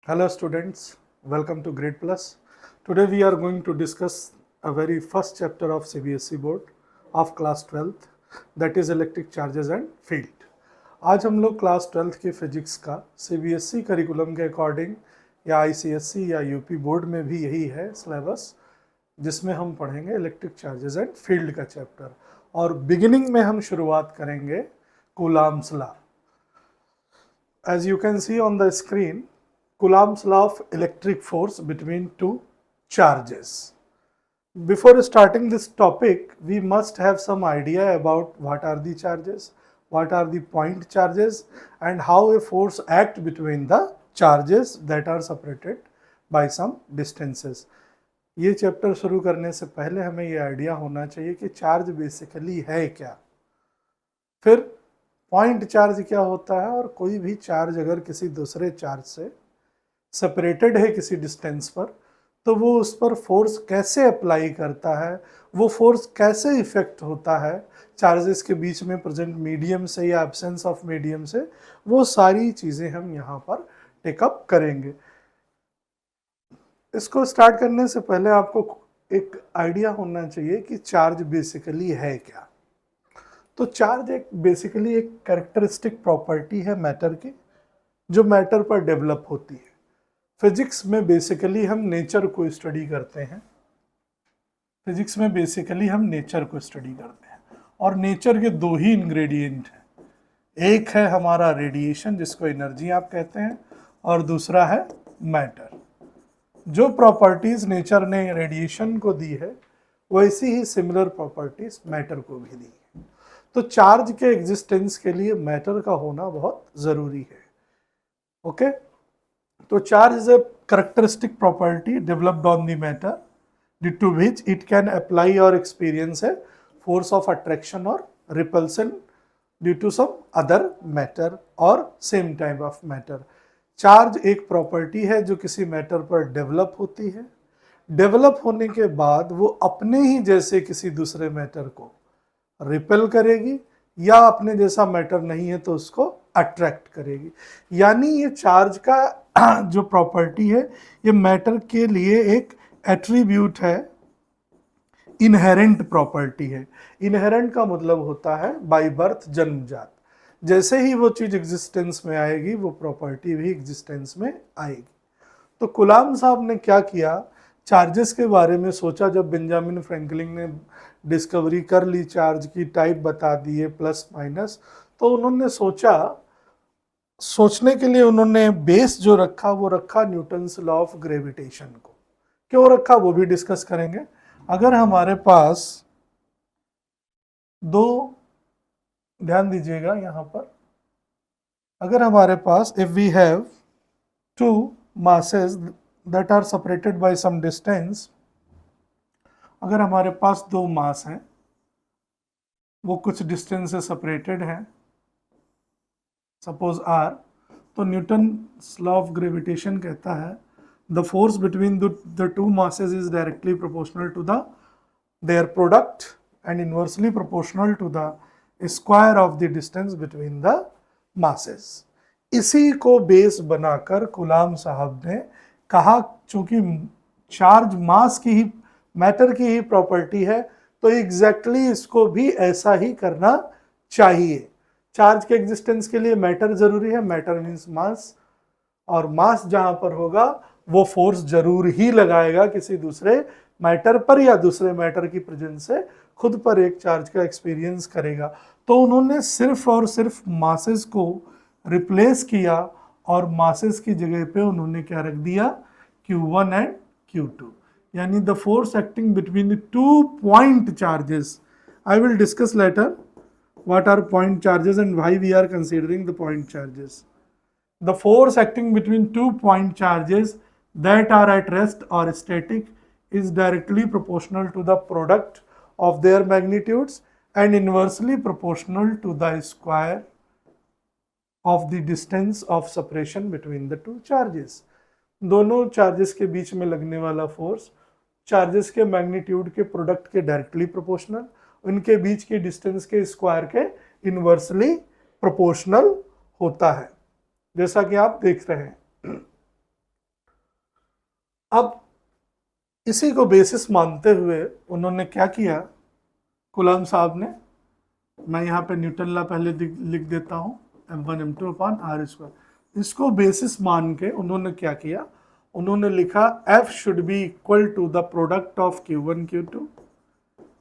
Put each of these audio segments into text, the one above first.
Hello students, welcome to Grade Plus. Today we are going to discuss a very first chapter of CBSE board of class 12th, that is electric charges and field. आज हम लोग class 12th की physics का CBSE curriculum के according या ICSE या UP board में भी यही है सिलेबस, जिसमें हम पढ़ेंगे इलेक्ट्रिक चार्जेस एंड फील्ड का चैप्टर। और बिगिनिंग में हम शुरुआत करेंगे coulombs law. As you can see on the screen, Coulomb's law of electric force between two charges. Before starting this topic, we must have some idea about what are the charges, what are the point charges, and how a force acts between the charges that are separated by some distances. ये chapter शुरू करने से पहले हमें ये idea होना चाहिए कि चार्ज बेसिकली है क्या, फिर पॉइंट चार्ज क्या होता है, और कोई भी चार्ज अगर किसी दूसरे चार्ज से सेपरेटेड है किसी डिस्टेंस पर, तो वो उस पर फोर्स कैसे अप्लाई करता है, वो फोर्स कैसे इफेक्ट होता है चार्जेस के बीच में प्रेजेंट मीडियम से या एब्सेंस ऑफ मीडियम से, वो सारी चीज़ें हम यहाँ पर टेकअप करेंगे। इसको स्टार्ट करने से पहले आपको एक आइडिया होना चाहिए कि चार्ज बेसिकली है क्या। तो चार्ज एक बेसिकली एक कैरेक्टरिस्टिक प्रॉपर्टी है मैटर की, जो मैटर पर डेवलप होती है। फिजिक्स में बेसिकली हम नेचर को स्टडी करते हैं, और नेचर के दो ही इंग्रेडिएंट हैं। एक है हमारा रेडिएशन, जिसको एनर्जी आप कहते हैं, और दूसरा है मैटर। जो प्रॉपर्टीज नेचर ने रेडिएशन को दी है, वैसी ही सिमिलर प्रॉपर्टीज मैटर को भी दी है। तो चार्ज के एग्जिस्टेंस के लिए मैटर का होना बहुत ज़रूरी है। ओके, तो charge is a characteristic property developed on the matter due to which it can apply or experience a force of attraction or repulsion due to some other matter or same type of matter. Charge एक property है जो किसी matter पर develop होती है। Develop होने के बाद वो अपने ही जैसे किसी दूसरे मैटर को रिपेल करेगी, या अपने जैसा मैटर नहीं है तो उसको अट्रैक्ट करेगी। यानी ये चार्ज का जो प्रॉपर्टी है, ये मैटर के लिए एक एट्रीब्यूट है, इनहेरेंट प्रॉपर्टी है। इनहेरेंट का मतलब होता है बाय बर्थ, जन्मजात। जैसे ही वो चीज़ एग्जिस्टेंस में आएगी, वो प्रॉपर्टी भी एग्जिस्टेंस में आएगी। तो कूलाम्ब साहब ने क्या किया, चार्जेस के बारे में सोचा। जब बेंजामिन फ्रैंकलिन ने डिस्कवरी कर ली, चार्ज की टाइप बता दिए प्लस माइनस, तो उन्होंने सोचने के लिए उन्होंने बेस जो रखा, वो रखा न्यूटन्स लॉ ऑफ ग्रेविटेशन को। क्यों रखा वो भी डिस्कस करेंगे। अगर हमारे पास दो, ध्यान दीजिएगा यहाँ पर, अगर हमारे पास if we have two masses that are separated by some distance, अगर हमारे पास दो मास हैं, वो कुछ डिस्टेंस से सेपरेटेड है, सपोज r, तो न्यूटन्स लॉ ऑफ ग्रेविटेशन कहता है the force between the two masses is directly proportional to the their product and inversely proportional to the square of the distance between the masses. इसी को base बनाकर coulomb साहब ने कहा, चूंकि charge मास की ही, मैटर की ही प्रॉपर्टी है, तो एग्जैक्टली इसको भी ऐसा ही करना चाहिए। चार्ज के एग्जिस्टेंस के लिए मैटर जरूरी है, मैटर मीन्स मास, और मास जहां पर होगा वो फोर्स जरूर ही लगाएगा किसी दूसरे मैटर पर, या दूसरे मैटर की प्रेजेंस से खुद पर एक चार्ज का एक्सपीरियंस करेगा। तो उन्होंने सिर्फ और सिर्फ मासेस को रिप्लेस किया, और मासेस की जगह पे उन्होंने क्या रख दिया, Q1 एंड Q2, यानी the force acting between the two point charges. I will discuss later what are point charges and why we are considering the point charges. The force acting between 2 point charges that are at rest or static is directly proportional to the product of their magnitudes and inversely proportional to the square of the distance of separation between the two charges. दोनों charges के बीच में लगने वाला force charges के magnitude के product के directly proportional, उनके बीच की डिस्टेंस के स्क्वायर के इनवर्सली प्रोपोर्शनल होता है, जैसा कि आप देख रहे हैं। अब इसी को बेसिस मानते हुए उन्होंने क्या किया, कूलम्ब साहब ने, मैं यहाँ पे न्यूटन लॉ पहले लिख देता हूँ, m1 m2 upon r square. इसको बेसिस मान के उन्होंने क्या किया, उन्होंने लिखा F should be equal to the product of Q1 Q2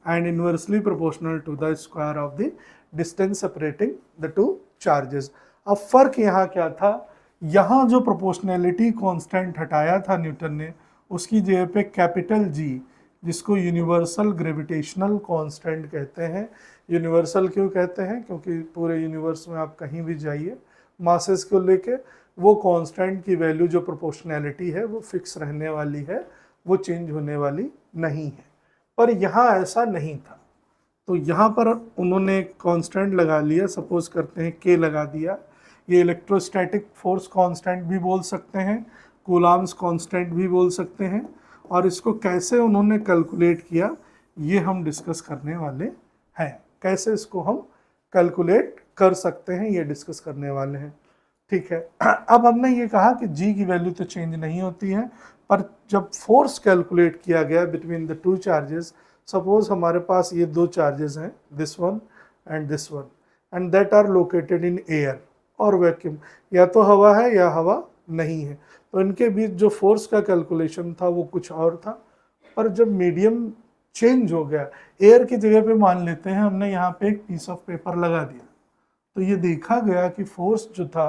and inversely proportional to the square of the distance separating the two charges. अब फर्क यहाँ क्या था, यहाँ जो प्रोपोर्शनैलिटी कांस्टेंट हटाया था न्यूटन ने, उसकी जगह पे कैपिटल G, जिसको यूनिवर्सल ग्रेविटेशनल कांस्टेंट कहते हैं। यूनिवर्सल क्यों कहते हैं, क्योंकि पूरे यूनिवर्स में आप कहीं भी जाइए मासेस को लेके, वो कांस्टेंट की वैल्यू जो प्रोपोर्शनैलिटी है वो फिक्स रहने वाली है, वो चेंज होने वाली नहीं है। पर यहाँ ऐसा नहीं था, तो यहाँ पर उन्होंने कांस्टेंट लगा लिया, सपोज करते हैं K लगा दिया। ये इलेक्ट्रोस्टैटिक फोर्स कांस्टेंट भी बोल सकते हैं, कूलम्ब्स कांस्टेंट भी बोल सकते हैं, और इसको कैसे उन्होंने कैलकुलेट किया ये हम डिस्कस करने वाले हैं। कैसे इसको हम कैलकुलेट कर सकते हैं ये डिस्कस करने वाले हैं, ठीक है। अब हमने ये कहा कि G की वैल्यू तो चेंज नहीं होती है, पर जब फोर्स कैलकुलेट किया गया between the two charges, suppose हमारे पास ये दो चार्जेस हैं, this one and this one, and that are located in air और वैक्यूम, या तो हवा है या हवा नहीं है, तो इनके बीच जो फोर्स का कैलकुलेशन था वो कुछ और था। पर जब मीडियम चेंज हो गया, एयर की जगह पे मान लेते हैं हमने यहाँ पे एक पीस ऑफ पेपर लगा दिया, तो ये देखा गया कि फोर्स जो था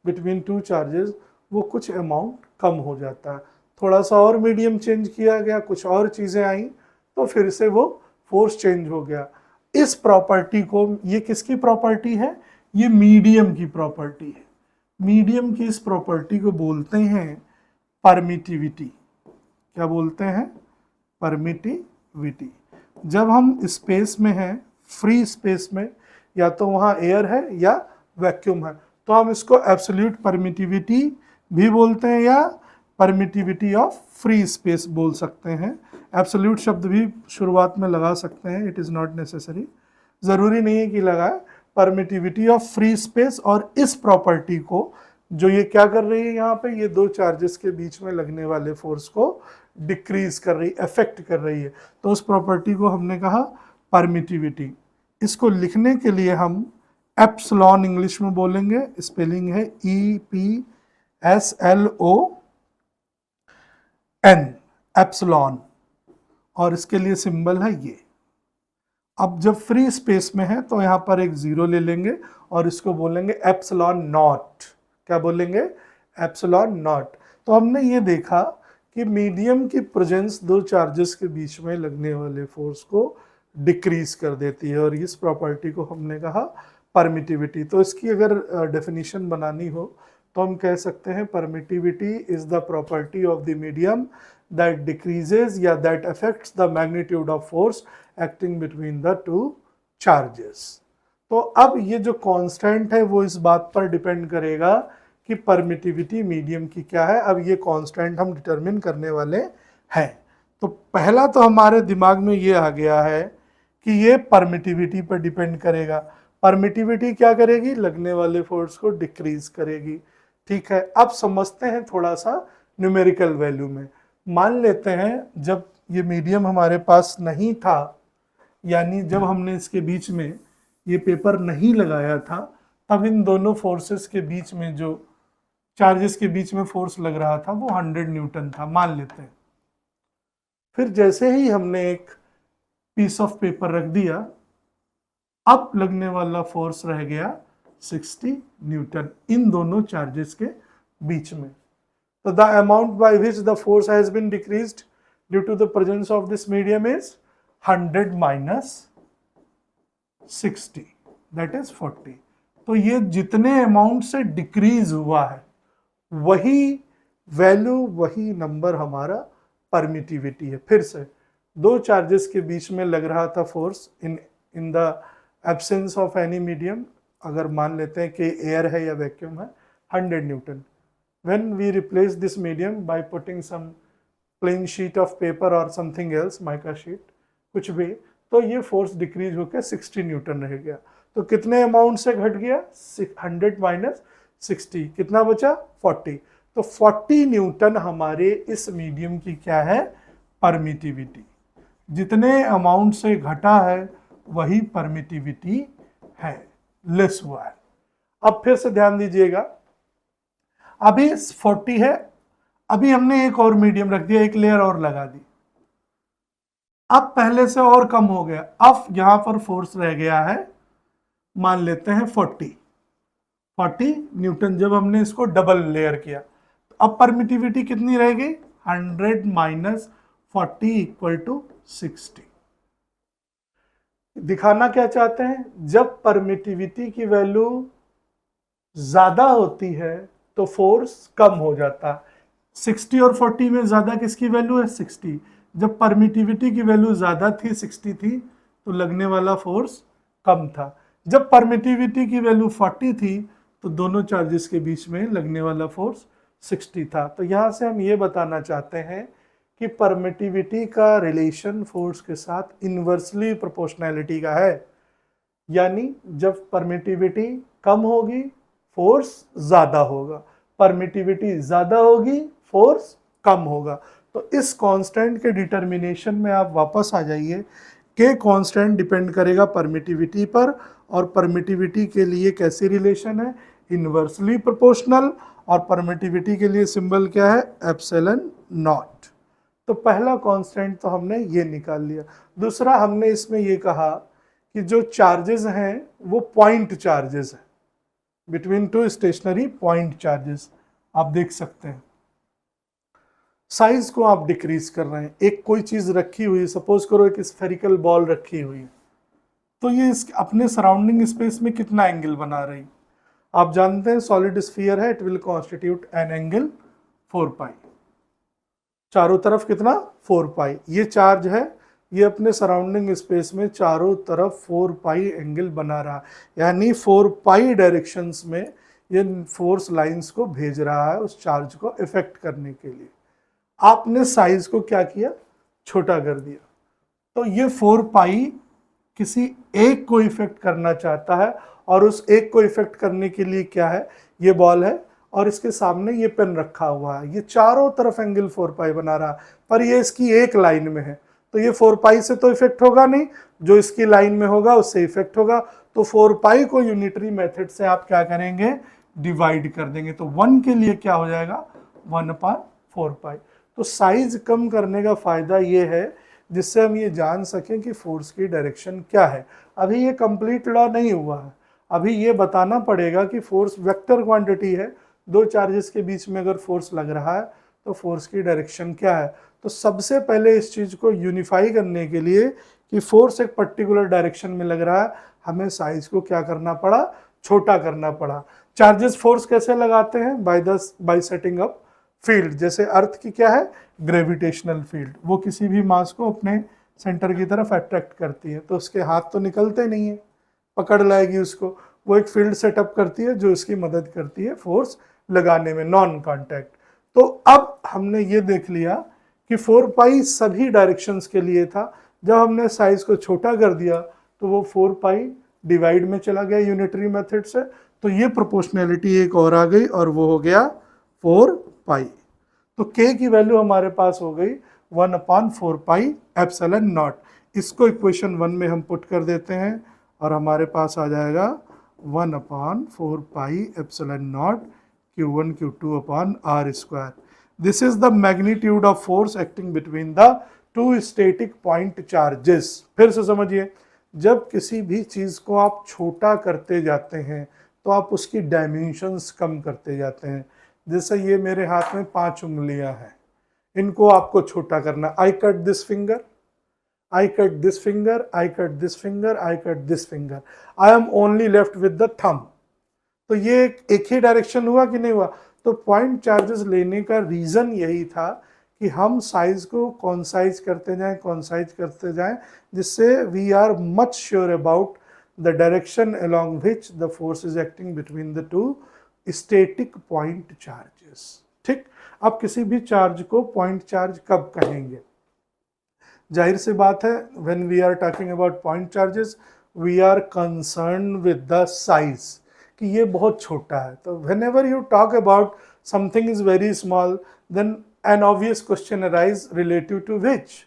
बिटवीन टू चार्जेस वो कुछ अमाउंट कम हो जाता है। थोड़ा सा और मीडियम चेंज किया गया, कुछ और चीज़ें आई, तो फिर से वो फोर्स चेंज हो गया। इस प्रॉपर्टी को, ये किसकी प्रॉपर्टी है, ये मीडियम की प्रॉपर्टी है। मीडियम की इस प्रॉपर्टी को बोलते हैं परमिटिविटी। क्या बोलते हैं, परमिटिविटी। जब हम स्पेस में हैं, फ्री स्पेस में, या तो वहाँ एयर है या वैक्यूम है, तो हम इसको एब्सोल्यूट परमिटिविटी भी बोलते हैं या परमिटिविटी ऑफ फ्री स्पेस बोल सकते हैं। एब्सोल्यूट शब्द भी शुरुआत में लगा सकते हैं, इट इज़ नॉट नेसेसरी, ज़रूरी नहीं है कि लगाए। परमिटिविटी ऑफ फ्री स्पेस, और इस प्रॉपर्टी को जो ये क्या कर रही है यहाँ पे, ये दो चार्जेस के बीच में लगने वाले फोर्स को डिक्रीज कर रही, अफेक्ट कर रही है, तो उस प्रॉपर्टी को हमने कहा परमिटिविटी। इसको लिखने के लिए हम एप्सिलॉन इंग्लिश में बोलेंगे, स्पेलिंग है EPSLON, एप्सिलॉन, और इसके लिए सिंबल है ये। अब जब फ्री स्पेस में है तो यहाँ पर एक जीरो ले लेंगे और इसको बोलेंगे एप्सिलॉन नॉट। क्या बोलेंगे, एप्सिलॉन नॉट। तो हमने ये देखा कि मीडियम की प्रेजेंस दो चार्जेस के बीच में लगने वाले फोर्स को डिक्रीज कर देती है, और इस प्रॉपर्टी को हमने कहा परमिटिविटी। तो इसकी अगर डेफिनेशन बनानी हो तो हम कह सकते हैं permittivity is the property of the medium that decreases या that affects the magnitude of force acting between the two charges। तो अब ये जो कांस्टेंट है वो इस बात पर डिपेंड करेगा कि परमिटिविटी मीडियम की क्या है। अब ये कांस्टेंट हम डिटरमिन करने वाले हैं। तो पहला तो हमारे दिमाग में ये आ गया है कि ये परमिटिविटी पर डिपेंड करेगा। परमिटिविटी क्या करेगी, लगने वाले फोर्स को डिक्रीज करेगी, ठीक है। अब समझते हैं थोड़ा सा न्यूमेरिकल वैल्यू में। मान लेते हैं जब ये मीडियम हमारे पास नहीं था, यानी जब हमने इसके बीच में ये पेपर नहीं लगाया था, तब इन दोनों फोर्सेस के बीच में, जो चार्जेस के बीच में फोर्स लग रहा था वो 100 न्यूटन था, मान लेते हैं। फिर जैसे ही हमने एक पीस ऑफ पेपर रख दिया, अब लगने वाला फोर्स रह गया 60 न्यूटन इन दोनों चार्जेस के बीच में। So the amount by which the force has been decreased due to the presence of this medium is 100 minus 60, that is 40। तो ये जितने अमाउंट से डिक्रीज हुआ है वही वैल्यू, वही नंबर हमारा परमिटिविटी है। फिर से दो चार्जेस के बीच में लग रहा था force in the absence of any medium, अगर मान लेते हैं कि एयर है या वैक्यूम है, 100 Newton. When we replace this medium by putting some plain sheet of paper or something else, mica sheet, कुछ भी, तो ये फोर्स डिक्रीज होकर 60 न्यूटन रह गया। तो कितने अमाउंट से घट गया, 100 माइनस 60, कितना बचा 40। तो 40 न्यूटन हमारे इस मीडियम की क्या है, परमिटिविटी। जितने अमाउंट से घटा है वही परमिटिविटी है, लेस हुआ है। अब फिर से ध्यान दीजिएगा, अभी 40 है, अभी हमने एक और मीडियम रख दिया, एक लेयर और लगा दी, अब पहले से और कम हो गया, अब यहां पर फोर्स रह गया है, मान लेते हैं 40 न्यूटन। जब हमने इसको डबल लेयर किया तो अब परमिटिविटी कितनी रहेगी, 100 माइनस 40 इक्वल टू 60। दिखाना क्या चाहते हैं, जब परमिटिविटी की वैल्यू ज्यादा होती है तो फोर्स कम हो जाता है। 60 और 40 में ज्यादा किसकी वैल्यू है, 60। जब परमिटिविटी की वैल्यू ज्यादा थी, 60 थी, तो लगने वाला फोर्स कम था। जब परमिटिविटी की वैल्यू 40 थी तो दोनों चार्जेस के बीच में लगने वाला फोर्स 60 था। तो यहां से हम ये बताना चाहते हैं कि परमिटिविटी का रिलेशन फोर्स के साथ इनवर्सली प्रोपोर्शनैलिटी का है, यानी जब परमिटिविटी कम होगी फोर्स ज्यादा होगा, परमिटिविटी ज्यादा होगी फोर्स कम होगा। तो इस कांस्टेंट के डिटर्मिनेशन में आप वापस आ जाइए कि कांस्टेंट डिपेंड करेगा परमिटिविटी पर, और परमिटिविटी के लिए कैसी रिलेशन है, इनवर्सली प्रोपोर्शनल, और परमिटिविटी के लिए सिंबल क्या है, एप्सिलॉन नॉट। तो पहला कांस्टेंट तो हमने ये निकाल लिया। दूसरा हमने इसमें ये कहा कि जो चार्जेस हैं वो पॉइंट चार्जेस हैं, between two stationary point charges. आप देख सकते हैं साइज को आप डिक्रीज कर रहे हैं, एक कोई चीज रखी हुई, सपोज करो एक स्फेरिकल बॉल रखी हुई है, तो ये इस अपने सराउंडिंग स्पेस में कितना एंगल बना रही, आप जानते हैं सॉलिड स्फीयर है, it will constitute an angle 4 पाई, चारों तरफ कितना 4 पाई। ये चार्ज है, ये अपने सराउंडिंग स्पेस में चारों तरफ 4 पाई एंगल बना रहा, यानी 4 पाई डायरेक्शंस में ये फोर्स लाइंस को भेज रहा है उस चार्ज को इफेक्ट करने के लिए। आपने साइज को क्या किया, छोटा कर दिया, तो ये 4 पाई किसी एक को इफेक्ट करना चाहता है, और उस एक को इफेक्ट करने के लिए क्या है, ये बॉल है और इसके सामने ये पेन रखा हुआ है, ये चारों तरफ एंगल 4 पाई बना रहा, पर ये इसकी एक लाइन में है, तो ये 4 पाई से तो इफेक्ट होगा नहीं, जो इसकी लाइन में होगा उससे इफेक्ट होगा। तो 4 पाई को यूनिटरी मेथड से आप क्या करेंगे, डिवाइड कर देंगे, तो 1 के लिए क्या हो जाएगा, 1/4 पाई। तो साइज कम करने का फायदा ये है जिससे हम ये जान सकें कि फोर्स की डायरेक्शन क्या है। अभी ये कंप्लीट लॉ नहीं हुआ है, अभी ये बताना पड़ेगा कि फोर्स वेक्टर क्वांटिटी है, दो चार्जेस के बीच में अगर फोर्स लग रहा है तो फोर्स की डायरेक्शन क्या है। तो सबसे पहले इस चीज को यूनिफाई करने के लिए कि फोर्स एक पर्टिकुलर डायरेक्शन में लग रहा है, हमें साइज को क्या करना पड़ा, छोटा करना पड़ा। चार्जेस फोर्स कैसे लगाते हैं, बाय सेटिंग अप फील्ड। जैसे अर्थ की क्या है, ग्रेविटेशनल फील्ड, वो किसी भी मास को अपने सेंटर की तरफ अट्रैक्ट करती है, तो उसके हाथ तो निकलते नहीं है, पकड़ लाएगी उसको, वो एक फील्ड सेटअप करती है जो इसकी मदद करती है फोर्स लगाने में, नॉन कांटेक्ट। तो अब हमने ये देख लिया कि 4 पाई सभी डायरेक्शंस के लिए था, जब हमने साइज को छोटा कर दिया तो वो 4 पाई डिवाइड में चला गया यूनिटरी मेथड से, तो ये प्रोपोर्शनैलिटी एक और आ गई और वो हो गया 4 पाई। तो k की वैल्यू हमारे पास हो गई 1/4 पाई एप्सिलॉन नॉट। इसको इक्वेशन 1 में हम पुट कर देते हैं और हमारे पास आ जाएगा 1/4 pi epsilon naught Q1 Q2 upon r square. This is the magnitude of force acting between the two static point charges. फिर से समझिए, जब किसी भी चीज को आप छोटा करते जाते हैं तो आप उसकी डायमेंशंस कम करते जाते हैं। जैसे ये मेरे हाथ में 5 उंगलियां हैं, इनको आपको छोटा करना, I cut this finger, I cut this finger, I cut this finger, I cut this finger. I am only left with the thumb. तो ये एक ही डायरेक्शन हुआ कि नहीं हुआ। तो पॉइंट चार्जेस लेने का रीजन यही था कि हम साइज को कॉन्साइज करते जाएं, जिससे we are much sure about the direction along which the force is acting between the two static point charges. ठीक, अब किसी भी चार्ज को पॉइंट चार्ज कब कहेंगे, जाहिर सी बात है, when we are talking about point charges we are concern with the size, कि ये बहुत छोटा है। तो whenever you talk about something is very small, then an obvious question arise relative to which,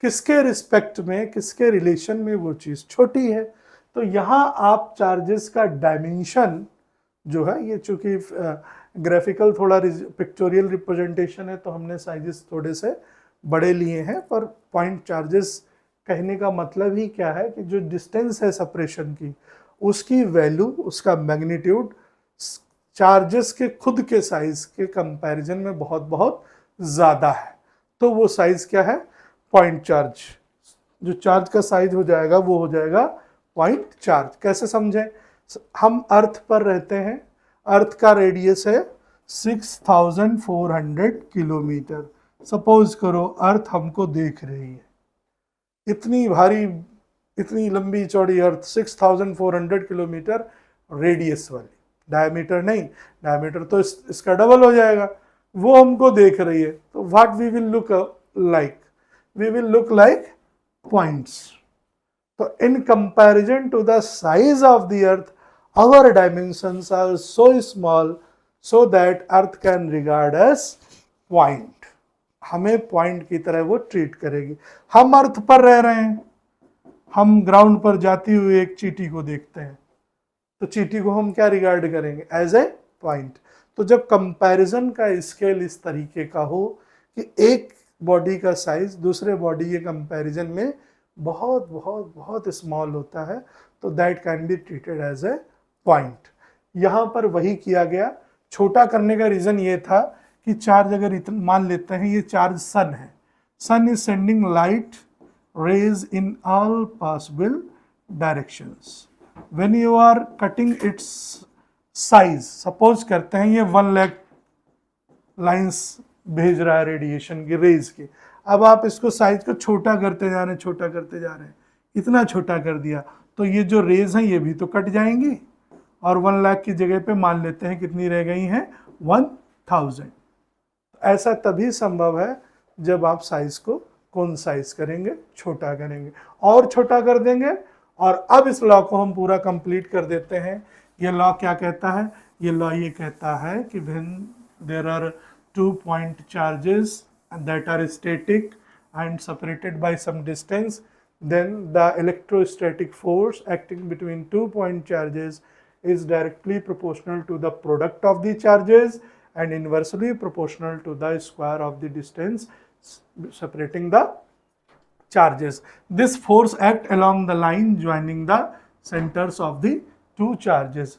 किसके रिस्पेक्ट में, किसके रिलेशन में वो चीज छोटी है। तो यहाँ आप चार्जेस का डायमेंशन जो है, ये चूंकि ग्राफिकल थोड़ा पिक्चोरियल रिप्रेजेंटेशन है तो हमने साइजेस थोड़े से बड़े लिए हैं, पर पॉइंट चार्जेस कहने का मतलब ही क्या है कि जो डिस्टेंस है सेपरेशन की, उसकी वैल्यू, उसका मैग्नीट्यूड चार्जेस के खुद के साइज के कंपैरिजन में बहुत बहुत ज़्यादा है। तो वो साइज क्या है, पॉइंट चार्ज। जो चार्ज का साइज हो जाएगा वो हो जाएगा पॉइंट चार्ज। कैसे समझें, हम अर्थ पर रहते हैं, अर्थ का रेडियस है 6400 किलोमीटर। सपोज करो अर्थ हमको देख रही है, इतनी भारी, इतनी लंबी चौड़ी अर्थ, 6400 किलोमीटर रेडियस वाली, डायमीटर नहीं, डायमीटर तो इसका डबल हो जाएगा, वो हमको देख रही है। तो what we will look like, we will look like points. तो in comparison to the size of the earth, our dimensions are so small so that earth can regard as point. हमें पॉइंट की तरह वो treat करेगी। हम अर्थ पर रह रहे हैं, हम ग्राउंड पर जाती हुई एक चींटी को देखते हैं, तो चींटी को हम क्या रिगार्ड करेंगे, एज ए पॉइंट। तो जब कंपैरिजन का स्केल इस तरीके का हो कि एक बॉडी का साइज दूसरे बॉडी के कंपैरिजन में बहुत बहुत बहुत स्मॉल होता है, तो that can be treated as a point. यहाँ पर वही किया गया। छोटा करने का रीजन ये था कि चार्ज अगर इतना मान लेते हैं, ये चार्ज सन है, sun is sending light rays in all possible directions. When you are cutting its size, suppose करते हैं ये 1 लाख लाइंस भेज रहा है रेडिएशन की, रेज की। अब आप इसको साइज को छोटा करते जा रहे हैं, छोटा करते जा रहे हैं, इतना छोटा कर दिया तो ये जो रेज हैं ये भी तो कट जाएंगी, और 1 लाख की जगह पे मान लेते हैं कितनी रह गई हैं, 1000। ऐसा तभी संभव है जब आप साइज को कौन साइज करेंगे, छोटा करेंगे, और छोटा कर देंगे। और अब इस लॉ को हम पूरा कंप्लीट कर देते हैं। ये लॉ क्या कहता है, ये लॉ ये कहता है कि when there are 2 point charges that are static and separated by some distance, then the electrostatic force acting between 2 point charges is directly proportional to the product of the charges and inversely proportional to the square of the distance separating the charges. This force act along the line joining the centers of the two charges.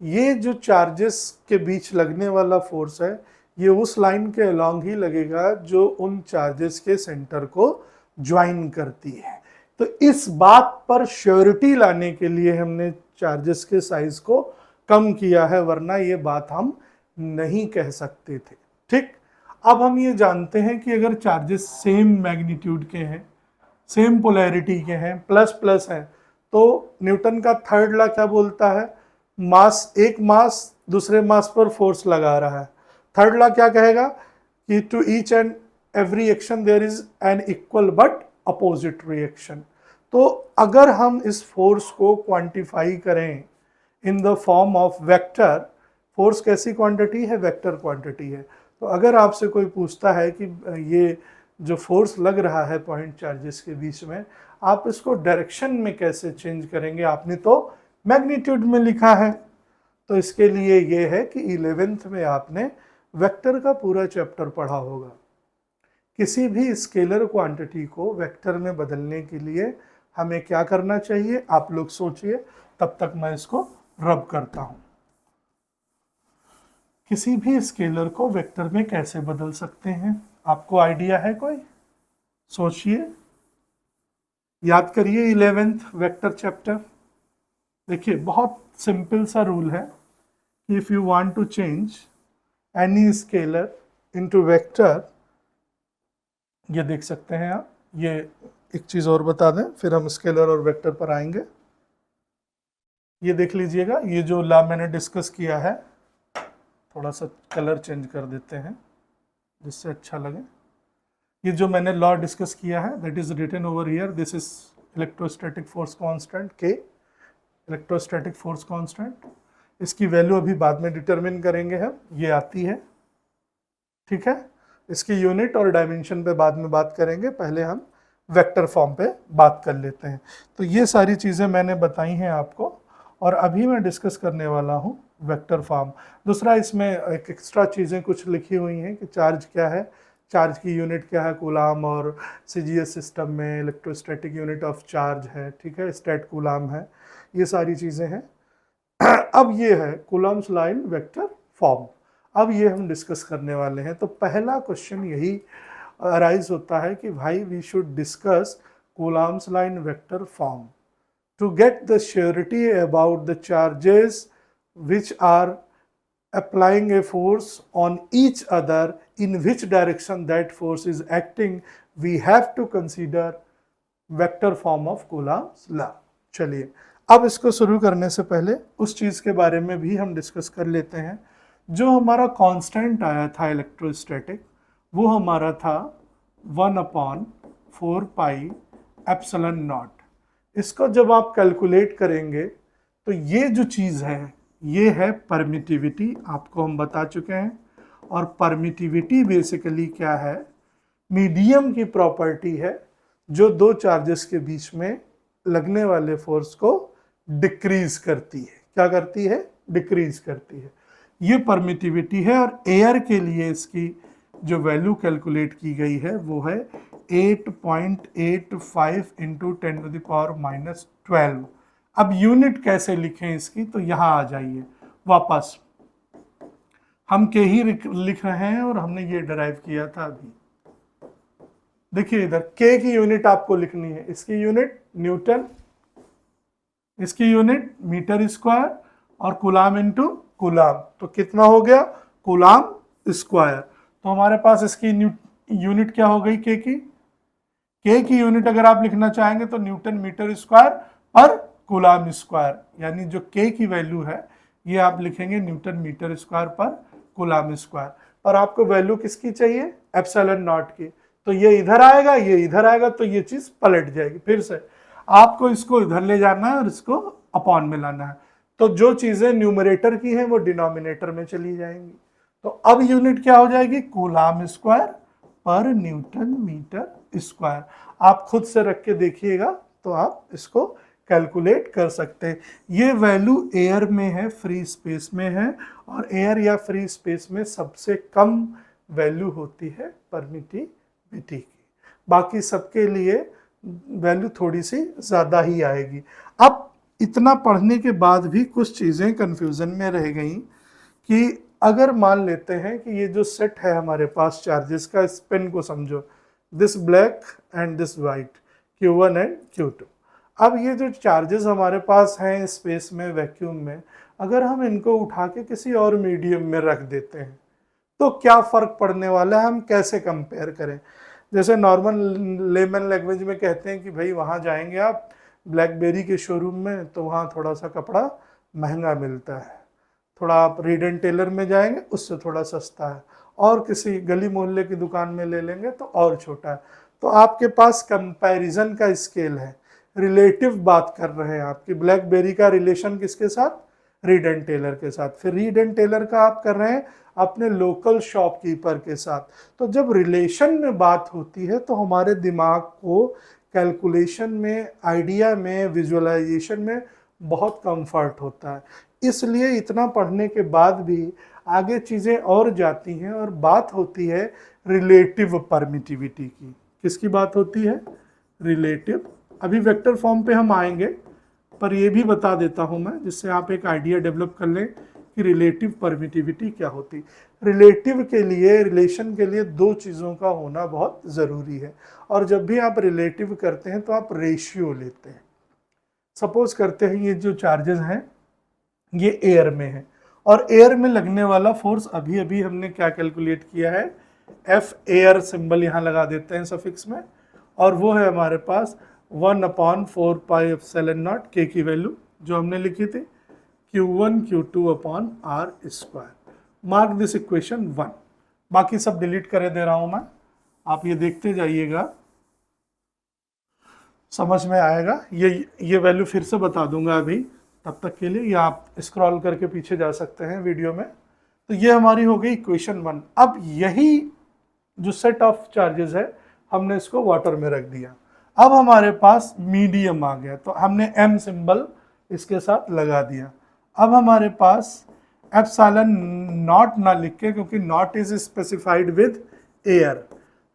ये जो charges के बीच लगने वाला force है, ये उस line के along ही लगेगा जो उन चार्जेस के सेंटर को ज्वाइन करती है। तो इस बात पर श्योरिटी लाने के लिए हमने चार्जेस के साइज को कम किया है, वरना ये बात हम नहीं कह सकते थे। ठीक, अब हम ये जानते हैं कि अगर चार्जेस सेम मैग्नीट्यूड के हैं, सेम पोलैरिटी के हैं, प्लस प्लस हैं, तो न्यूटन का थर्ड लॉ क्या बोलता है, मास, एक मास दूसरे मास पर फोर्स लगा रहा है। थर्ड लॉ क्या कहेगा कि to each and every action there is an equal but opposite reaction. तो अगर हम इस फोर्स को क्वांटिफाई करें in the form of vector, force कैसी क्वांटिटी है, वेक्टर क्वांटिटी है। तो अगर आपसे कोई पूछता है कि ये जो फोर्स लग रहा है पॉइंट चार्जेस के बीच में, आप इसको डायरेक्शन में कैसे चेंज करेंगे, आपने तो मैग्नीट्यूड में लिखा है। तो इसके लिए ये है कि 11th में आपने वेक्टर का पूरा चैप्टर पढ़ा होगा। किसी भी स्केलर क्वांटिटी को वेक्टर में बदलने के लिए हमें क्या करना चाहिए, आप लोग सोचिए, तब तक मैं इसको रब करता हूं। किसी भी स्केलर को वेक्टर में कैसे बदल सकते हैं, आपको आइडिया है कोई? सोचिए, याद करिए 11th वेक्टर चैप्टर। देखिए बहुत सिंपल सा रूल है कि if you want to change any scalar into vector, ये देख सकते हैं आप। ये एक चीज़ और बता दें, फिर हम स्केलर और वेक्टर पर आएंगे। ये देख लीजिएगा, ये जो लॉ मैंने डिस्कस किया है, थोड़ा सा कलर चेंज कर देते हैं जिससे अच्छा लगे। ये जो मैंने लॉ डिस्कस किया है, that is written over here, this is electrostatic force constant k, electrostatic force constant. इसकी वैल्यू अभी बाद में डिटरमिन करेंगे हम, ये आती है ठीक है, इसकी यूनिट और डायमेंशन पे बाद में बात करेंगे, पहले हम वेक्टर फॉर्म पे बात कर लेते हैं। तो ये सारी चीज़ें मैंने बताई हैं आपको, और अभी मैं डिस्कस करने वाला हूँ वेक्टर फॉर्म। दूसरा, इसमें एक एक्स्ट्रा चीज़ें कुछ लिखी हुई हैं कि चार्ज क्या है, चार्ज की यूनिट क्या है, कूलाम, और सीजीएस सिस्टम में इलेक्ट्रोस्टैटिक यूनिट ऑफ चार्ज है, ठीक है, स्टैट कूलाम है, ये सारी चीज़ें हैं। अब ये है Coulomb's law in vector form, अब ये हम डिस्कस करने वाले हैं। तो पहला क्वेश्चन यही अराइज होता है कि भाई we should discuss Coulomb's law in vector form to get the surety about the charges which are applying a force on each other, in which direction that force is acting, we have to consider vector form of Coulomb's law। चलिए, अब इसको शुरू करने से पहले उस चीज़ के बारे में भी हम डिस्कस कर लेते हैं। जो हमारा कांस्टेंट आया था इलेक्ट्रोस्टैटिक, वो हमारा था 1/4 पाई एप्सिलॉन नॉट। इसको जब आप कैलकुलेट करेंगे तो ये जो चीज़ है ये है परमिटिविटी, आपको हम बता चुके हैं। और परमिटिविटी बेसिकली क्या है, मीडियम की प्रॉपर्टी है जो दो चार्जेस के बीच में लगने वाले फोर्स को डिक्रीज करती है। क्या करती है? डिक्रीज करती है। ये परमिटिविटी है, और एयर के लिए इसकी जो वैल्यू कैलकुलेट की गई है वो है 8.85 इंटू 10⁻⁻12। अब यूनिट कैसे लिखें इसकी, तो यहां आ जाइए वापस, हम के ही लिख रहे हैं और हमने ये डिराइव किया था अभी। देखिए इधर के की यूनिट आपको लिखनी है, इसकी यूनिट न्यूटन, इसकी यूनिट मीटर स्क्वायर, और कूलाम इंटू कूलाम, तो कितना हो गया? Coulomb square. तो हमारे पास इसकी यूनिट क्या हो गई? के की यूनिट अगर आप लिखना चाहेंगे तो न्यूटन मीटर स्क्वायर पर कूलाम स्क्वायर, यानी जो के की वैल्यू है ये आप लिखेंगे न्यूटन मीटर स्क्वायर पर कूलाम स्क्वायर। पर आपको वैल्यू किसकी चाहिए? एप्सिलॉन नॉट की। तो ये इधर आएगा, ये इधर आएगा, तो ये चीज पलट जाएगी। फिर से आपको इसको इधर ले जाना है और इसको अपॉन में लाना है, तो जो चीजें न्यूमरेटर की हैं वो डिनोमिनेटर में चली जाएंगी। तो अब यूनिट क्या हो जाएगी? कूलाम स्क्वायर पर न्यूटन मीटर स्क्वायर। आप खुद से रख के देखिएगा तो आप इसको कैलकुलेट कर सकते हैं। ये वैल्यू एयर में है, फ्री स्पेस में है, और एयर या फ्री स्पेस में सबसे कम वैल्यू होती है परमिटिविटी की। बाकी सबके लिए वैल्यू थोड़ी सी ज़्यादा ही आएगी। अब इतना पढ़ने के बाद भी कुछ चीज़ें कन्फ्यूज़न में रह गई कि अगर मान लेते हैं कि ये जो सेट है हमारे पास चार्जेस का, इस पेन को समझो, this black and this white, Q1 and Q2। अब ये जो चार्जेस हमारे पास हैं स्पेस में, वैक्यूम में, अगर हम इनको उठा के किसी और मीडियम में रख देते हैं तो क्या फ़र्क पड़ने वाला है, हम कैसे कंपेयर करें? जैसे नॉर्मल लेमन लैंग्वेज में कहते हैं कि भाई वहाँ जाएंगे आप ब्लैकबेरी के शोरूम में तो वहाँ थोड़ा सा कपड़ा महंगा मिलता है, थोड़ा आप रीड एंड टेलर में जाएंगे उससे थोड़ा सस्ता है, और किसी गली मोहल्ले की दुकान में ले लेंगे तो और छोटा है। तो आपके पास कंपैरिजन का स्केल है, रिलेटिव बात कर रहे हैं आपकी। ब्लैकबेरी का रिलेशन किसके साथ? रीड एंड टेलर के साथ। फिर रीड एंड टेलर का आप कर रहे हैं अपने लोकल शॉपकीपर के साथ। तो जब रिलेशन में बात होती है तो हमारे दिमाग को कैलकुलेशन में, आइडिया में, विजुअलाइजेशन में बहुत कंफर्ट होता है। इसलिए इतना पढ़ने के बाद भी आगे चीज़ें और जाती हैं और बात होती है रिलेटिव परमिटिविटी की। किसकी बात होती है? रिलेटिव। अभी वेक्टर फॉर्म पे हम आएंगे, पर ये भी बता देता हूँ मैं, जिससे आप एक आइडिया डेवलप कर लें कि रिलेटिव परमिटिविटी क्या होती। रिलेटिव के लिए, रिलेशन के लिए दो चीज़ों का होना बहुत ज़रूरी है, और जब भी आप रिलेटिव करते हैं तो आप रेशियो लेते हैं। सपोज करते हैं ये जो चार्जेस हैं ये एयर में है, और एयर में लगने वाला फोर्स अभी अभी हमने क्या कैलकुलेट किया है? एफ, एयर सिंबल यहाँ लगा देते हैं सफिक्स में, और वो है हमारे पास 1/4 पाई एप्सिलॉन नॉट, के की वैल्यू जो हमने लिखी थी, Q1 Q2 upon r square. Mark this equation 1। बाकी सब डिलीट करे दे रहा हूं मैं, आप ये देखते जाइएगा, समझ में आएगा। ये वैल्यू फिर से बता दूंगा अभी, तब तक के लिए, या आप स्क्रॉल करके पीछे जा सकते हैं वीडियो में। तो ये हमारी हो गई इक्वेशन 1। अब यही जो सेट ऑफ चार्जेस है हमने इसको वाटर में रख दिया। अब हमारे पास मीडियम आ गया, तो हमने m सिंबल इसके साथ लगा दिया। अब हमारे पास एप्सिलॉन नॉट ना लिख के, क्योंकि naught is specified with air,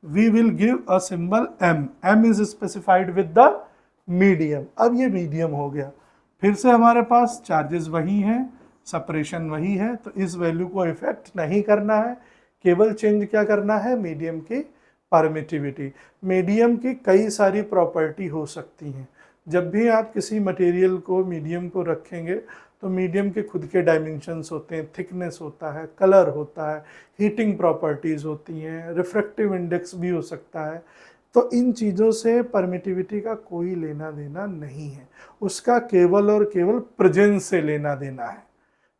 we will give a symbol m, m is specified with the medium. अब ये मीडियम हो गया। फिर से हमारे पास चार्जेस वही हैं, सेपरेशन वही है, तो इस वैल्यू को इफेक्ट नहीं करना है, केवल चेंज क्या करना है, मीडियम की परमिटिविटी। मीडियम की कई सारी प्रॉपर्टी हो सकती हैं। जब भी आप किसी मटेरियल को, मीडियम को रखेंगे, तो मीडियम के खुद के डायमेंशंस होते हैं, थिकनेस होता है, कलर होता है, हीटिंग प्रॉपर्टीज़ होती हैं, रिफ्रैक्टिव इंडेक्स भी हो सकता है। तो इन चीज़ों से परमिटिविटी का कोई लेना देना नहीं है, उसका केवल और केवल प्रेजेंस से लेना देना है।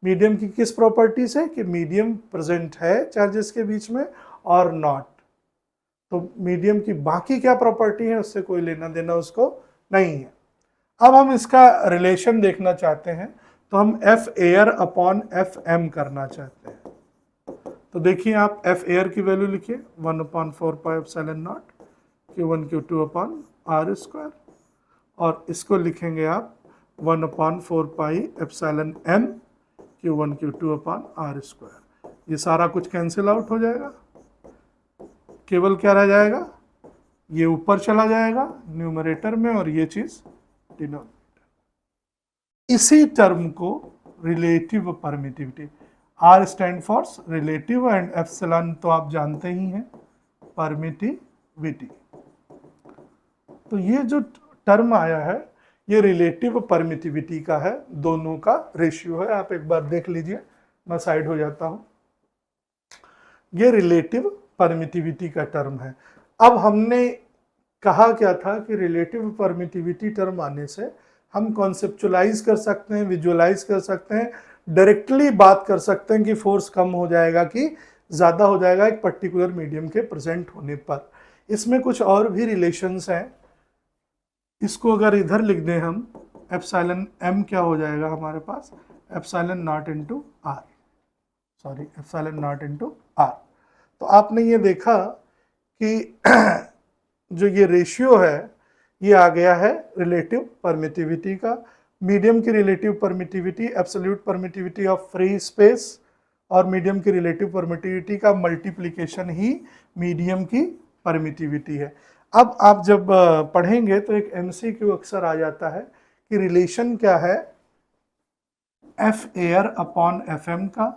मीडियम की किस प्रॉपर्टी से, कि मीडियम प्रेजेंट है चार्जेस के बीच में और नॉट। तो मीडियम की बाकी क्या प्रॉपर्टी है उससे कोई लेना देना उसको नहीं है। अब हम इसका रिलेशन देखना चाहते हैं, तो हम F air upon F m करना चाहते हैं। तो देखिए आप एफ एयर की वैल्यू लिखिए 1/4 pi epsilon naught Q1 Q2 upon r square, और इसको लिखेंगे आप 1/4 pi epsilon m Q1 Q2 upon r square. ये सारा कुछ कैंसिल आउट हो जाएगा, केवल क्या रह जाएगा, ये ऊपर चला जाएगा न्यूमरेटर में और ये चीज डिनोमिनेटर। इसी टर्म को relative permittivity, r stand for relative and epsilon तो आप जानते ही हैं परमिटिविटी। तो ये जो टर्म आया है ये रिलेटिव परमिटिविटी का है, दोनों का रेशियो है। आप एक बार देख लीजिए, मैं साइड हो जाता हूं। ये रिलेटिव परमिटिविटी का टर्म है। अब हमने कहा क्या था कि रिलेटिव परमिटिविटी टर्म आने से हम कॉन्सेप्चुलाइज कर सकते हैं, विजुअलाइज कर सकते हैं, डायरेक्टली बात कर सकते हैं कि फोर्स कम हो जाएगा कि ज़्यादा हो जाएगा एक पर्टिकुलर मीडियम के प्रेजेंट होने पर। इसमें कुछ और भी रिलेशंस हैं। इसको अगर इधर लिख दें हम, एप्सिलॉन एम क्या हो जाएगा हमारे पास, epsilon naught into R, sorry epsilon naught into R. तो आपने ये देखा कि जो ये रेशियो है ये आ गया है रिलेटिव परमिटिविटी का। मीडियम की relative permittivity absolute permittivity of free space, और मीडियम की रिलेटिव परमिटिविटी का मल्टीप्लिकेशन ही मीडियम की परमिटिविटी है। अब आप जब पढ़ेंगे तो एक MCQ अक्सर आ जाता है कि रिलेशन क्या है F air upon F m का।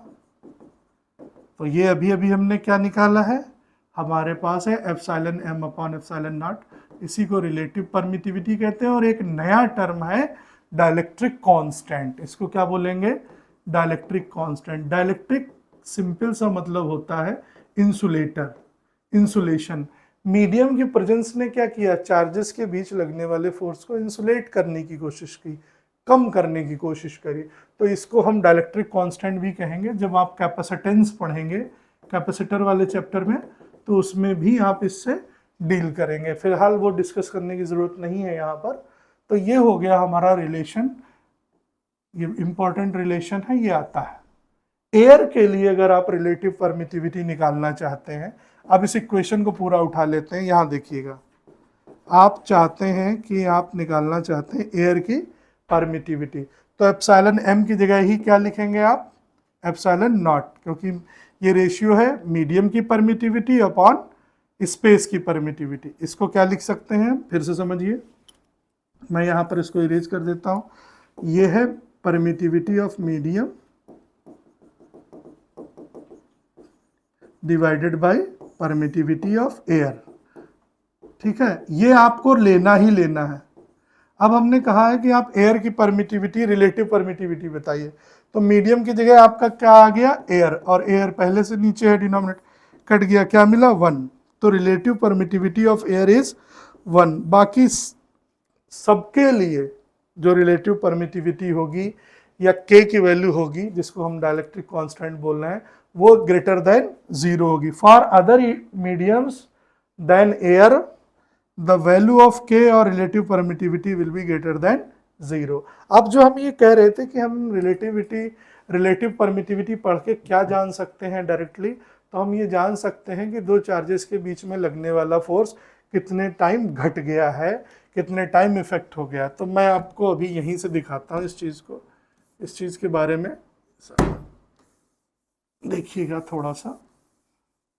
तो ये अभी अभी हमने क्या निकाला है, हमारे पास है epsilon m upon epsilon naught, इसी को रिलेटिव परमिटिविटी कहते हैं। और एक नया टर्म है डाइलेक्ट्रिक कांस्टेंट, इसको क्या बोलेंगे, डाइलेक्ट्रिक कांस्टेंट। डाइलेक्ट्रिक सिंपल सा मतलब होता है इंसुलेटर, इंसुलेशन। मीडियम की प्रेजेंस ने क्या किया, चार्जेस के बीच लगने वाले फोर्स को इंसुलेट करने की कोशिश की, कम करने की कोशिश करी, तो इसको हम डाइलेक्ट्रिक कांस्टेंट भी कहेंगे। जब आप कैपेसिटेंस पढ़ेंगे कैपेसिटर वाले चैप्टर में, तो उसमें भी आप इससे डील करेंगे, फिलहाल वो डिस्कस करने की ज़रूरत नहीं है यहाँ पर। तो ये हो गया हमारा रिलेशन, ये इंपॉर्टेंट रिलेशन है, ये आता है। एयर के लिए अगर आप रिलेटिव परमिटिविटी निकालना चाहते हैं, अब इस इक्वेशन को पूरा उठा लेते हैं, यहाँ देखिएगा, आप चाहते हैं कि आप निकालना चाहते हैं एयर की परमिटिविटी, तो एप्सिलॉन एम की जगह ही क्या लिखेंगे आप, एप्सिलॉन नॉट, क्योंकि ये रेशियो है मीडियम की परमिटिविटी अपॉन स्पेस की परमिटिविटी। इसको क्या लिख सकते हैं, फिर से समझिए, मैं यहाँ पर इसको इरेज कर देता हूँ। ये है permittivity of medium divided by permittivity of air, ठीक है, ये आपको लेना ही लेना है। अब हमने कहा है कि आप एयर की परमिटिविटी, रिलेटिव परमिटिविटी बताइए, तो मीडियम की जगह आपका क्या आ गया, एयर, और एयर पहले से नीचे है डिनोमिनेटर, कट गया, क्या मिला, 1। तो relative permittivity of air is 1। बाकी सबके लिए जो रिलेटिव परमिटिविटी होगी या k की वैल्यू होगी, जिसको हम डाइलेक्ट्रिक कांस्टेंट बोल रहे हैं, वो ग्रेटर देन 0 होगी। For other mediums than air the value of k और relative permittivity will be greater than 0। अब जो हम ये कह रहे थे कि हम रिलेटिव परमिटिविटी पढ़ के क्या जान सकते हैं डायरेक्टली, तो हम ये जान सकते हैं कि दो चार्जेस के बीच में लगने वाला फोर्स कितने टाइम घट गया है, कितने टाइम इफेक्ट हो गया। तो मैं आपको अभी यहीं से दिखाता हूँ इस चीज़ के बारे में। देखिएगा थोड़ा सा,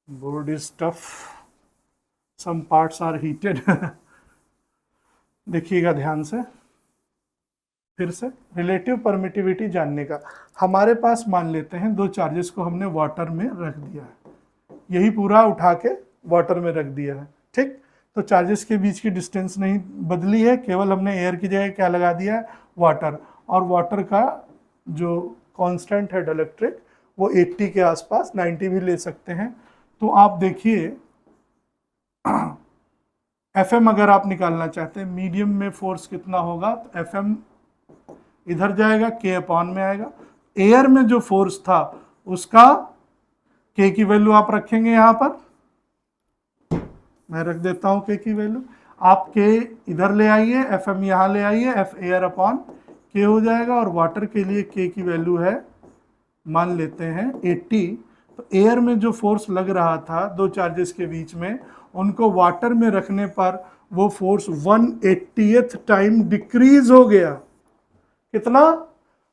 board is tough, some parts are heated. देखिएगा ध्यान से, फिर से रिलेटिव परमिटिविटी जानने का। हमारे पास मान लेते हैं दो चार्जेस को हमने वाटर में रख दिया है, यही पूरा उठा के वाटर में रख दिया है, ठीक। तो चार्जेस के बीच की डिस्टेंस नहीं बदली है, केवल हमने एयर की जगह क्या लगा दिया है, वाटर। और वाटर का जो कांस्टेंट है डाइलेक्ट्रिक वो 80 के आसपास, 90 भी ले सकते हैं। तो आप देखिए Fm अगर आप निकालना चाहते हैं, मीडियम में फोर्स कितना होगा, तो Fm इधर जाएगा, K अपॉन में आएगा। एयर में जो फोर्स था उसका K की वैल्यू आप रखेंगे, यहां पर मैं रख देता हूं K की वैल्यू। आप K इधर ले आइए, Fm यहां ले आइए, F एयर अपॉन K हो जाएगा। और वाटर के लिए K की वैल्यू है, मान लेते हैं 80। तो एयर में जो फोर्स लग रहा था दो चार्जेस के बीच में, उनको वाटर में रखने पर वो फोर्स 1/80th टाइम डिक्रीज हो गया। कितना?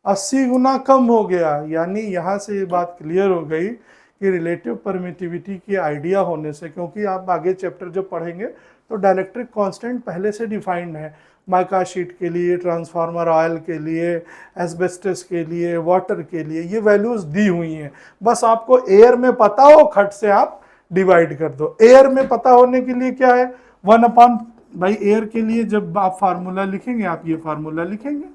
80 गुना कम हो गया। यानी यहां से ये बात क्लियर हो गई कि रिलेटिव परमिटिविटी की आइडिया होने से, क्योंकि आप आगे चैप्टर जब पढ़ेंगे तो डाइलेक्ट्रिक कांस्टेंट पहले से डिफाइंड है, माइका शीट के लिए, ट्रांसफार्मर ऑयल के लिए, एस्बेस्टस के लिए, वाटर के लिए, ये वैल्यूज दी हुई हैं। बस आपको एयर में पता हो, खट से आप डिवाइड कर दो। एयर में पता होने के लिए क्या है, 1/, भाई एयर के लिए जब आप फार्मूला लिखेंगे, आप ये फार्मूला लिखेंगे,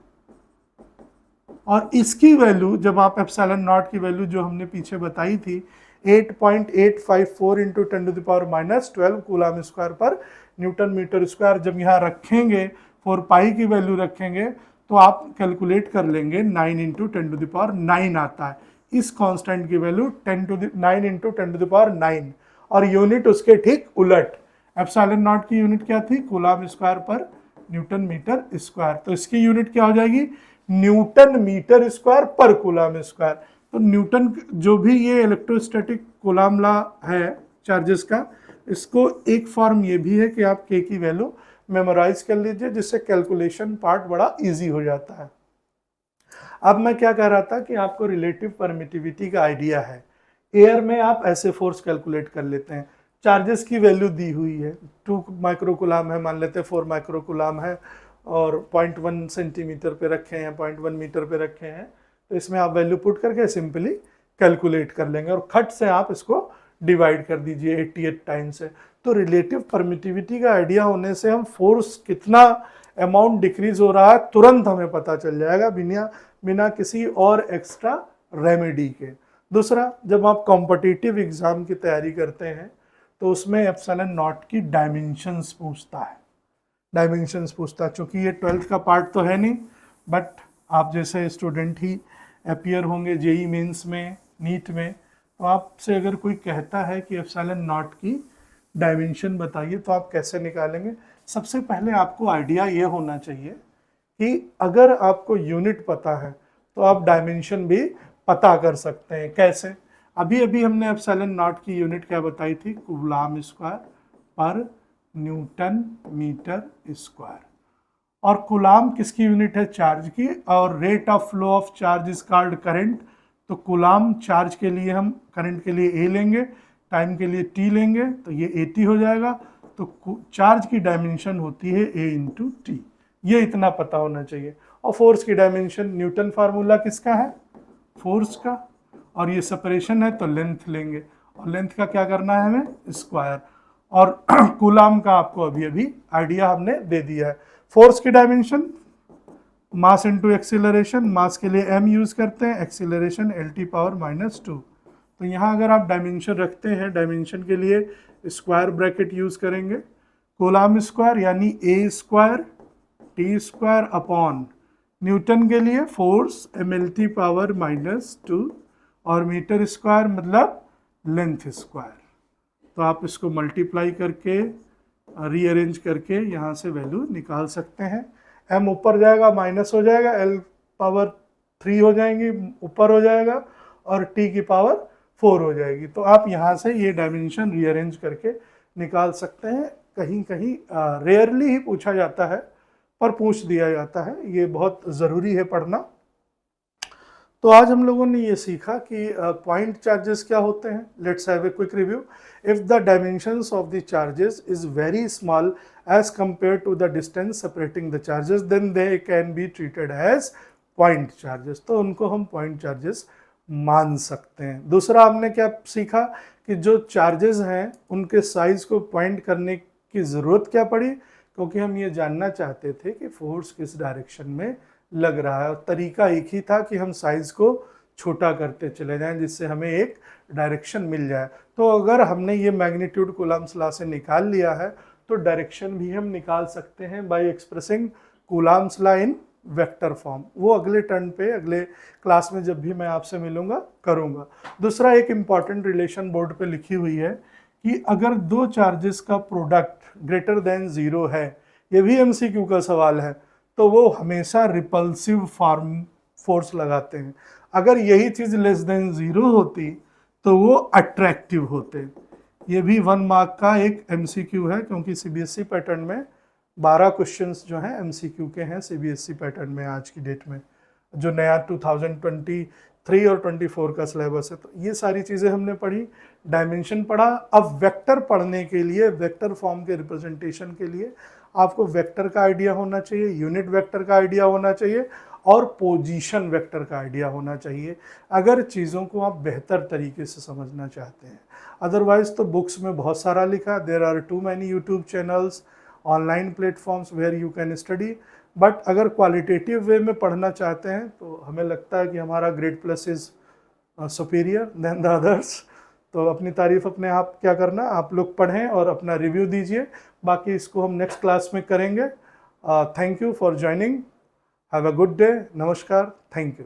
और इसकी वैल्यू जब आप एप्सिलॉन नॉट की वैल्यू जो हमने पीछे बताई थी 8.854 इंटू 10⁻⁻12 कूलम स्क्वायर पर न्यूटन मीटर स्क्वायर, जब यहाँ रखेंगे 4 पाई की वैल्यू रखेंगे तो आप कैलकुलेट कर लेंगे 9 इंटू 10⁹ आता है। इस कांस्टेंट की वैल्यू 9 इंटू 10⁹, और यूनिट उसके ठीक उलट। एप्सिलॉन नॉट की यूनिट क्या थी, कूलम स्क्वायर पर न्यूटन मीटर स्क्वायर। तो इसकी यूनिट क्या हो जाएगी, न्यूटन मीटर स्क्वायर पर कूलम स्क्वायर। तो न्यूटन जो भी ये इलेक्ट्रोस्टैटिक कूलम लॉ है चार्जेस का, इसको एक फॉर्म ये भी है कि आप के की वैल्यू मेमोराइज कर लीजिए, जिससे कैलकुलेशन पार्ट बड़ा इजी हो जाता है। अब मैं क्या कह रहा था कि आपको रिलेटिव परमिटिविटी का आइडिया है। एयर में आप ऐसे फोर्स कैलकुलेट कर लेते हैं, चार्जेस की वैल्यू दी हुई है, 2 माइक्रोकूलम है, मान लेते हैं 4 माइक्रोकूलम है, और 0.1 सेंटीमीटर पे रखे हैं, 0.1 मीटर पे रखे हैं। तो इसमें आप वैल्यू पुट करके सिंपली कैलकुलेट कर लेंगे, और खट से आप इसको डिवाइड कर दीजिए 88 टाइम से। तो रिलेटिव परमिटिविटी का आइडिया होने से हम फोर्स कितना अमाउंट डिक्रीज हो रहा है तुरंत हमें पता चल जाएगा, बिना किसी और एक्स्ट्रा रेमेडी के। दूसरा, जब आप कॉम्पिटिटिव एग्जाम की तैयारी करते हैं तो उसमें एप्सिलॉन नॉट की डायमेंशंस पूछता है, चूंकि ये 12th का पार्ट तो है नहीं, बट आप जैसे स्टूडेंट ही अपीयर होंगे जेई मेंस में, नीट में, तो आपसे अगर कोई कहता है कि एप्सिलॉन नॉट की डायमेंशन बताइए तो आप कैसे निकालेंगे। सबसे पहले आपको आइडिया ये होना चाहिए कि अगर आपको यूनिट पता है तो आप डायमेंशन भी पता कर सकते हैं। कैसे? अभी अभी हमने एप्सिलॉन नॉट की यूनिट क्या बताई थी, कूलम स्क्वायर पर न्यूटन मीटर स्क्वायर। और कूलम किसकी यूनिट है, चार्ज की, और rate of flow of charge is called current. तो कूलम चार्ज के लिए हम करंट के लिए ए लेंगे, टाइम के लिए टी लेंगे, तो ये 80 हो जाएगा। तो चार्ज की डायमेंशन होती है ए इंटू टी, ये इतना पता होना चाहिए। और फोर्स की डायमेंशन, न्यूटन फार्मूला किसका है, फोर्स का, और ये सेपरेशन है तो लेंथ लेंगे, और लेंथ का क्या करना है हमें, स्क्वायर। और कूलम का आपको अभी अभी आइडिया हमने दे दिया है। फोर्स की डायमेंशन मास इनटू एक्सीलरेशन, मास के लिए m यूज करते हैं, एक्सीलरेशन L⁻²। तो यहाँ अगर आप डायमेंशन रखते हैं, डायमेंशन के लिए स्क्वायर ब्रैकेट यूज करेंगे, कूलम स्क्वायर यानी a² t² अपॉन न्यूटन के लिए फोर्स mL⁻², और मीटर स्क्वायर मतलब लेंथ स्क्वायर। तो आप इसको मल्टीप्लाई करके रीअरेंज करके यहाँ से वैल्यू निकाल सकते हैं। m ऊपर जाएगा माइनस हो जाएगा, l पावर 3 हो जाएंगी ऊपर हो जाएगा और t की पावर 4 हो जाएगी। तो आप यहाँ से ये डायमेंशन रीअरेंज करके निकाल सकते हैं। कहीं कहीं रेयरली ही पूछा जाता है पर पूछ दिया जाता है, ये बहुत ज़रूरी है पढ़ना। तो आज हम लोगों ने ये सीखा कि पॉइंट चार्जेस क्या होते हैं। Let's have a quick review. If the dimensions of the charges is very small as compare to the distance separating the charges, then they can be treated as point charges. तो उनको हम point charges मान सकते हैं। दूसरा हमने क्या सीखा कि जो चार्जेस हैं उनके साइज को पॉइंट करने की ज़रूरत क्या पड़ी, क्योंकि हम ये जानना चाहते थे कि फोर्स किस डायरेक्शन में लग रहा है और तरीका एक ही था कि हम साइज को छोटा करते चले जाएं जिससे हमें एक डायरेक्शन मिल जाए। तो अगर हमने ये मैग्नीट्यूड कूलम्ब्स लॉ से निकाल लिया है तो डायरेक्शन भी हम निकाल सकते हैं bye expressing Coulomb's law in vector form. वो अगले टर्न पे अगले क्लास में जब भी मैं आपसे मिलूंगा करूंगा। दूसरा एक इम्पॉर्टेंट रिलेशन बोर्ड पे लिखी हुई है कि अगर दो चार्जेस का प्रोडक्ट ग्रेटर देन 0 है, ये भी एमसीक्यू का सवाल है, तो वो हमेशा रिपल्सिव फॉर्म फोर्स लगाते हैं। अगर यही चीज़ लेस देन 0 होती तो वो अट्रैक्टिव होते। ये भी 1 मार्क का एक एमसीक्यू है, क्योंकि सीबीएसई पैटर्न में 12 क्वेश्चंस जो हैं एमसीक्यू के हैं सीबीएसई पैटर्न में आज की डेट में, जो नया 2023 और 24 का सिलेबस है। तो ये सारी चीज़ें हमने पढ़ी, डायमेंशन पढ़ा। अब वेक्टर पढ़ने के लिए, वेक्टर फॉर्म के रिप्रेजेंटेशन के लिए आपको वेक्टर का आइडिया होना चाहिए, यूनिट वेक्टर का आइडिया होना चाहिए और पोजीशन वेक्टर का आइडिया होना चाहिए, अगर चीज़ों को आप बेहतर तरीके से समझना चाहते हैं। अदरवाइज तो बुक्स में बहुत सारा लिखा, there are too many YouTube channels, online platforms where you can study, but अगर क्वालिटेटिव वे में पढ़ना चाहते हैं तो हमें लगता है कि हमारा grade plus is superior than the others. तो अपनी तारीफ अपने आप क्या करना, आप लोग पढ़ें और अपना रिव्यू दीजिए। बाकी इसको हम नेक्स्ट क्लास में करेंगे। Thank you for joining, have a good day, नमस्कार, थैंक यू।